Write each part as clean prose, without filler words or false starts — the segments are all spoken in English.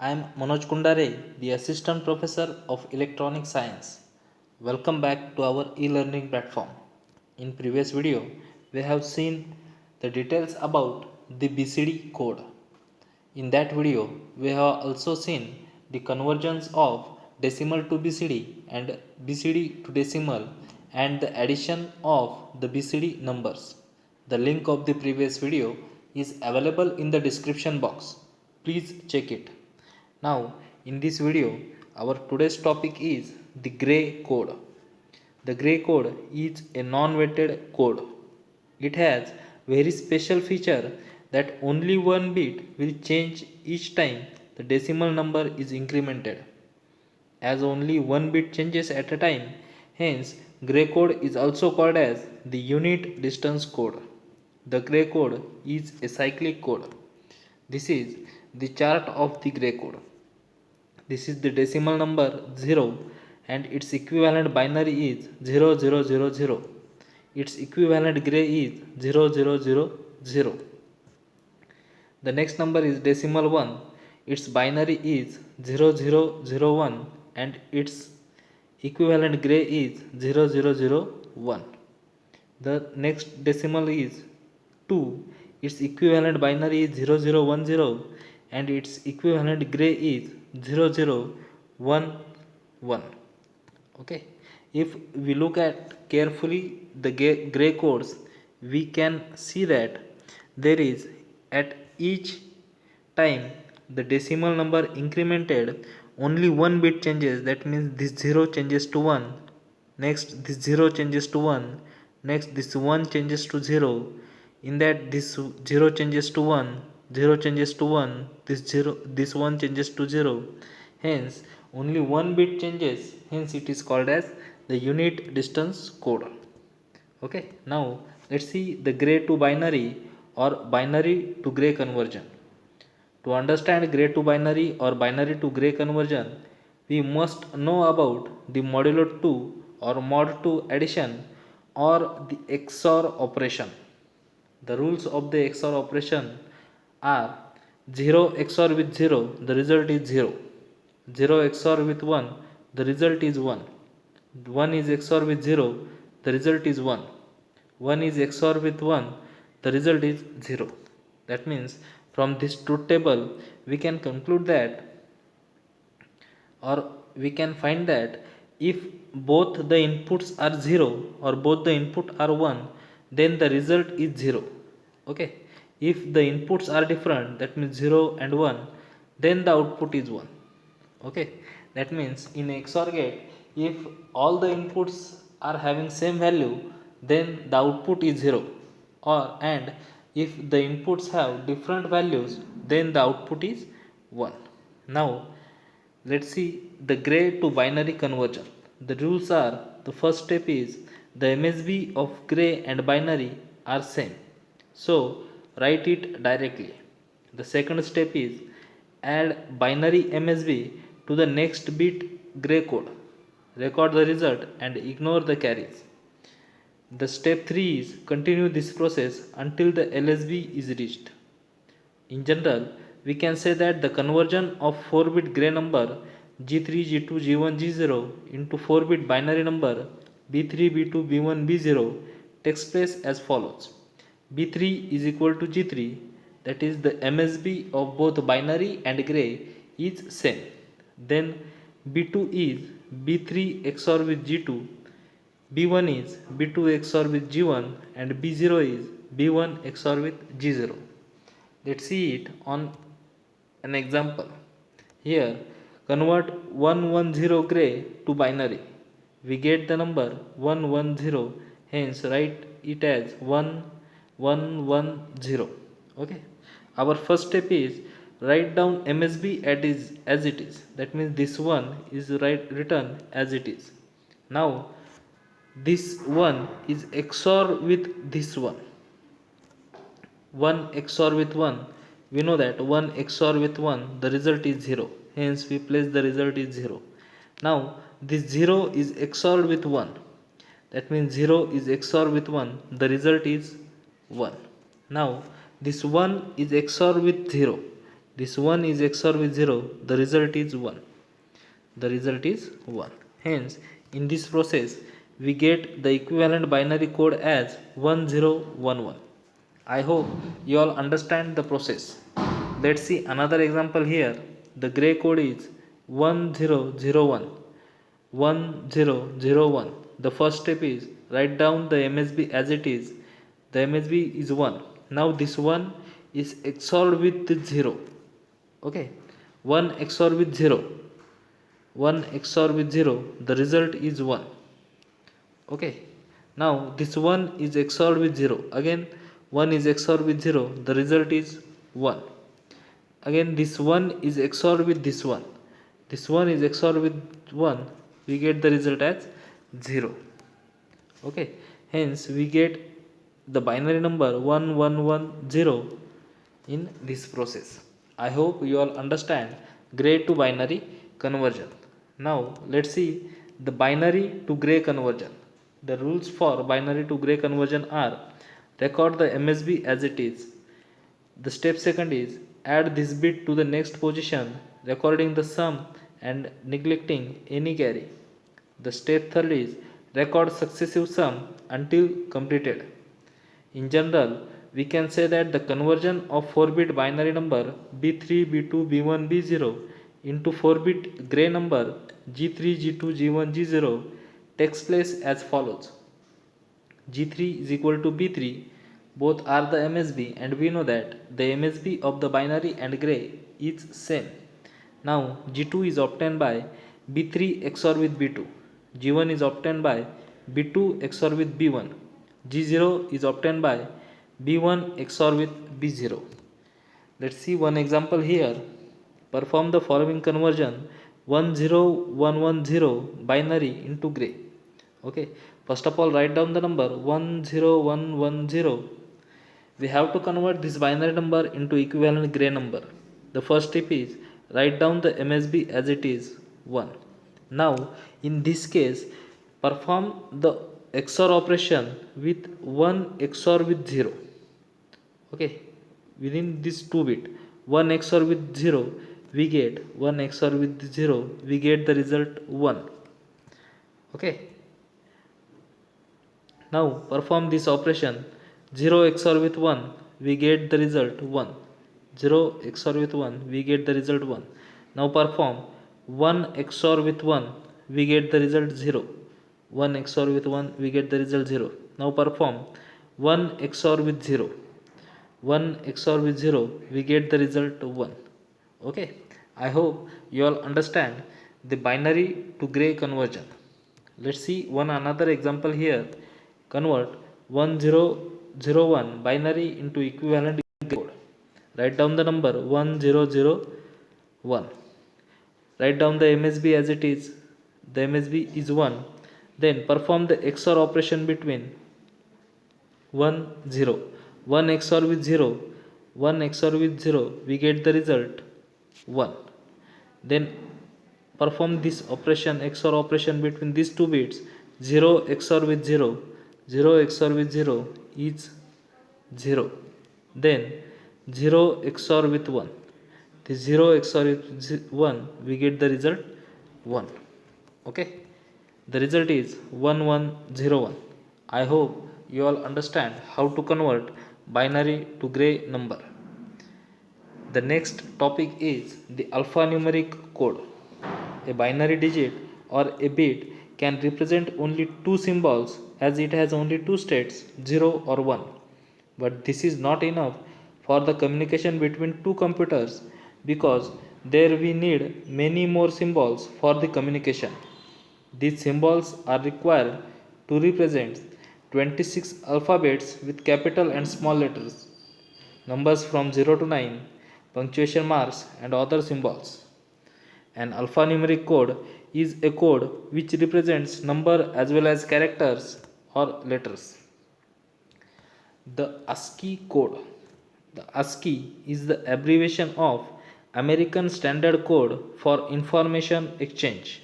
I am Manoj Kundare, the Assistant Professor of Electronic Science. Welcome back to our e-learning platform. In previous video, we have seen the details about the BCD code. In that video, we have also seen the conversions of decimal to BCD and BCD to decimal and the addition of the BCD numbers. The link of the previous video is available in the description box. Please check it. Now, in this video, our today's topic is the gray code. The gray code is a non-weighted code. It has very special feature that only one bit will change each time the decimal number is incremented. As only one bit changes at a time, hence gray code is also called as the unit distance code. The gray code is a cyclic code. This is the chart of the gray code. This is the decimal number 0 and its equivalent binary is 0000. Its equivalent gray is 0000. The next number is decimal 1. Its binary is 0001 and its equivalent gray is 0001. The next decimal is 2. Its equivalent binary is 0010 and its equivalent gray is 0011. Okay, if we look at carefully the gray codes, we can see that there is at each time the decimal number incremented only one bit changes. That means this 0 changes to 1, next this 0 changes to 1, next this 1 changes to 0, in that this 0 changes to 1, 0 changes to 1, this 1 changes to 0. Hence only one bit changes, hence it is called as the unit distance code. Okay, now let's see the gray to binary or binary to gray conversion. To understand gray to binary or binary to gray conversion, we must know about the modulo 2 or mod 2 addition or the XOR operation. The rules of the XOR operation are 0 XOR with 0, the result is 0. 0 XOR with 1, the result is 1. 1 is XOR with 0, the result is 1. 1 is XOR with 1, the result is 0. That means from this truth table we can conclude that, or we can find that if both the inputs are 0 or both the input are 1, then the result is 0. Okay, if the inputs are different, that means 0 and 1, then the output is 1. Okay, that means in XOR gate, if all the inputs are having same value, then the output is 0, and if the inputs have different values, then the output is 1. Now let's see the gray to binary conversion. The rules are, the first step is the MSB of gray and binary are same, so write it directly. The second step is add binary MSB to the next bit gray code. Record the result and ignore the carries. The step 3 is continue this process until the LSB is reached. In general, we can say that the conversion of 4-bit gray number G3, G2, G1, G0 into 4-bit binary number B3, B2, B1, B0 takes place as follows. B3 is equal to G3, that is the MSB of both binary and gray is same. Then B2 is B3 XOR with G2, B1 is B2 XOR with G1 and B0 is B1 XOR with G0. Let's see it on an example. Here, convert 110 gray to binary. We get the number 110, hence write it as 1110. Okay. Our first step is write down MSB as it is. That means this one is written as it is. Now this one is XOR with this one. 1 XOR with 1, we know that 1 XOR with 1, the result is 0, hence we place the result is 0. Now this 0 is XOR with 1, that means 0 is XOR with 1, the result is 1. Now this 1 is XOR with 0, this 1 is XOR with 0, the result is 1. The result is 1. Hence, in this process, we get the equivalent binary code as 1011. I hope you all understand the process. Let's see another example here. The gray code is 1001. 1001. The first step is write down the MSB as it is. The MSB is 1. Now this 1 is XORed with 0. Okay. 1 XOR with 0. 1 XOR with 0. The result is 1. Okay. Now this 1 is XORed with 0. Again 1 is XORed with 0. The result is 1. Again this 1 is XORed with this one. This one is XORed with 1. We get the result as 0. Okay. Hence we get the binary number 1110 in this process. I hope you all understand gray to binary conversion. Now let's see the binary to gray conversion. The rules for binary to gray conversion are: record the MSB as it is. The step second is add this bit to the next position, recording the sum and neglecting any carry. The step third is record successive sum until completed. In general, we can say that the conversion of 4-bit binary number B3, B2, B1, B0 into 4-bit gray number G3, G2, G1, G0 takes place as follows. G3 is equal to B3, both are the MSB, and we know that the MSB of the binary and gray is same. Now G2 is obtained by B3 XOR with B2. G1 is obtained by B2 XOR with B1. G0 is obtained by B1 XOR with B0. Let's see one example here. Perform the following conversion: 10110 binary into gray. Okay, first of all write down the number 10110. We have to convert this binary number into equivalent gray number. The first step is write down the MSB as it is 1. Now in this case perform the XOR operation with 1 XOR with 0. Okay, within this 2-bit 1 XOR with 0 we get 1 XOR with 0, we get the result 1. Okay, now perform this operation 0 XOR with 1, we get the result 1. 0 XOR with 1, we get the result 1. Now perform 1 XOR with 1, we get the result 0. 1 XOR with 1, we get the result 0. Now perform 1 XOR with 0. 1 XOR with 0, we get the result 1. Okay, I hope you all understand the binary to gray conversion. Let's see one another example here. Convert 1001 binary into equivalent code. Write down the number 1001. Write down the MSB as it is. The MSB is 1. Then perform the XOR operation between 1 0. 1 XOR with 0. 1 XOR with 0. We get the result 1. Then perform this operation, XOR operation between these 2 bits. 0 XOR with 0. 0 XOR with 0 is 0. Then 0 XOR with 1. The 0 XOR with 1, we get the result 1. Okay, the result is 1101. I hope you all understand how to convert binary to gray number. The next topic is the alphanumeric code. A binary digit or a bit can represent only 2 symbols, as it has only 2 states, 0 or 1. But this is not enough for the communication between two computers, because there we need many more symbols for the communication. These symbols are required to represent 26 alphabets with capital and small letters, numbers from 0 to 9, punctuation marks, and other symbols. An alphanumeric code is a code which represents number as well as characters or letters. The ASCII code. The ASCII is the abbreviation of American Standard Code for Information Exchange.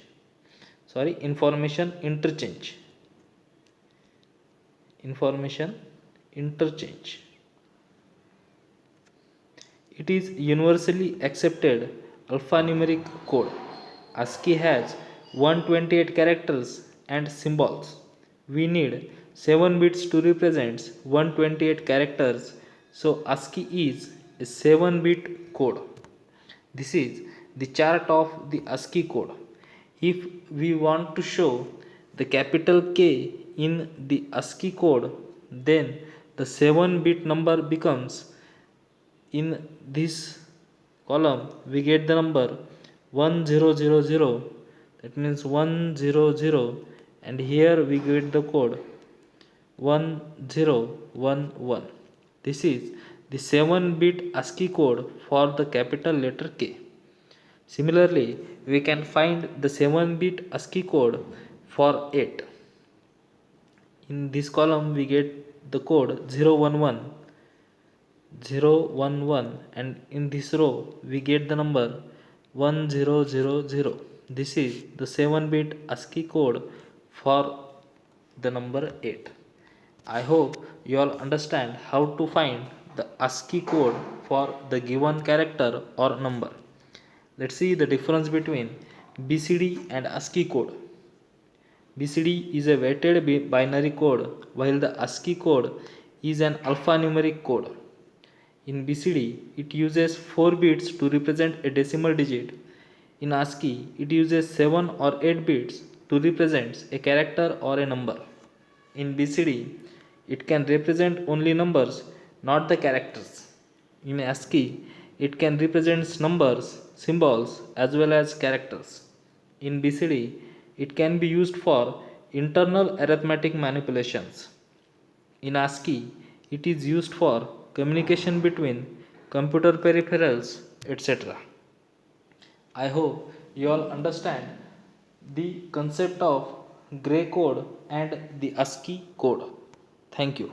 Information interchange. Information interchange. It is universally accepted alphanumeric code. ASCII has 128 characters and symbols. We need 7 bits to represent 128 characters, so ASCII is a 7-bit code. This is the chart of the ASCII code. If we want to show the capital K in the ASCII code, then the 7-bit number becomes, in this column we get the number 1000, that means 100, and here we get the code 1011. This is the 7-bit ASCII code for the capital letter K. Similarly, we can find the 7-bit ASCII code for 8. In this column we get the code 011, 011, and in this row we get the number 1000. This is the 7-bit ASCII code for the number 8. I hope you all understand how to find the ASCII code for the given character or number. Let's see the difference between BCD and ASCII code. BCD is a weighted binary code, while the ASCII code is an alphanumeric code. In BCD, it uses 4 bits to represent a decimal digit. In ASCII, it uses 7 or 8 bits to represent a character or a number. In BCD, it can represent only numbers, not the characters. In ASCII, it can represent numbers, symbols, as well as characters. In BCD, it can be used for internal arithmetic manipulations. In ASCII, it is used for communication between computer peripherals, etc. I hope you all understand the concept of gray code and the ASCII code. Thank you.